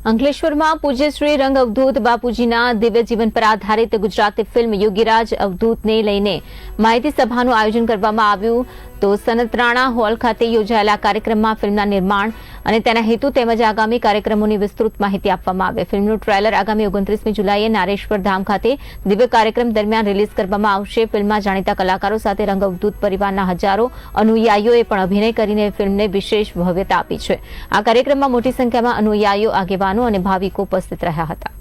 અંકલેશ્વરમાં પૂજ્ય શ્રી રંગ અવધૂત બાપુજીના દિવ્ય જીવન પર આધારિત ગુજરાતી ફિલ્મ યોગીરાજ અવધૂતને લઈને માહિતી સભાનું આયોજન કરવામાં આવ્યું તો સનતરાણા હોલ ખાતે યોજાયેલા કાર્યક્રમમાં ફિલ્મના નિર્માણ અને તેના હેતુ તેમજ આગામી કાર્યક્રમોની વિસ્તૃત માહિતી આપવામાં આવી। ફિલ્મનું ટ્રેલર આગામી 29મી જુલાઈએ નારેશ્વર ધામ ખાતે દિવ્ય કાર્યક્રમ દરમિયાન રિલીઝ કરવામાં આવશે। ફિલ્મમાં જાણીતા કલાકારો સાથે રંગ અવધૂત પરિવારના હજારો અનુયાયીઓએ પણ અભિનય કરીને ફિલ્મને વિશેષ ભવ્યતા આપી છે। આ કાર્યક્રમમાં મોટી સંખ્યામાં અનુયાયીઓ આગેવાનો અને ભાવિકો ઉપસ્થિત રહ્યા હતા।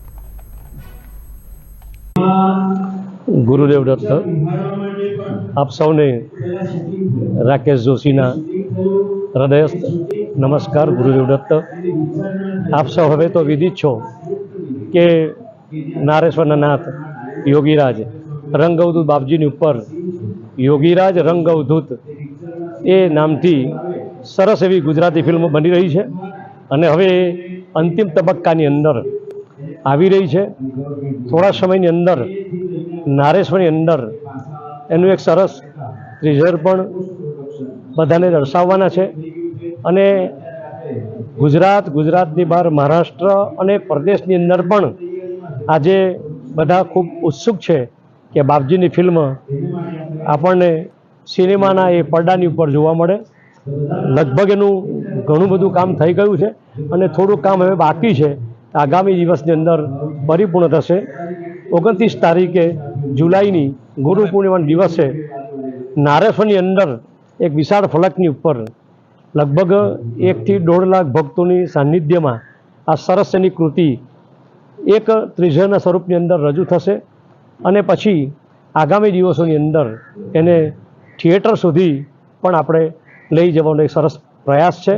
गुरुदेव दत्त आप सौने राकेश जोशीना हृदयस्थ नमस्कार। गुरुदेव दत्त आप सौ हवे तो विदित छो कि नारेश्वरना नाथ योगीराज रंग अवधूत बापजीनी उपर योगीराज रंग अवधूत ए नामथी सरस एवी गुजराती फिल्म बनी रही है अने हवे अंतिम तबक्कानी अंदर આવી રહી છે। થોડા સમયની અંદર નારેશ્વરની અંદર એનું એક સરસ ટ્રીઝર પણ બધાને દર્શાવવાના છે અને ગુજરાતની બહાર મહારાષ્ટ્ર અને પ્રદેશની અંદર પણ આજે બધા ખૂબ ઉત્સુક છે કે બાપજીની ફિલ્મ આપણને સિનેમાના એ પડદાની ઉપર જોવા મળે। લગભગ એનું ઘણું બધું કામ થઈ ગયું છે અને થોડું કામ હવે બાકી છે। आगामी दिवसनी अंदर परिपूर्ण थशे। 29 तारीखे जुलाईनी गुरु पूर्णिमा दिवसे नारेश्वरनी अंदर एक विशाल फलकनी उपर लगभग 1 થી 1.5 लाख भक्तोनी सानिध्यमां आ सरसनी कृति एक ट्रीजरना स्वरूपनी अंदर रजू थशे अने पछी आगामी दिवसोनी अंदर एने थिएटर सुधी पण आपणे लई जવાનો एक सरस प्रयास छे।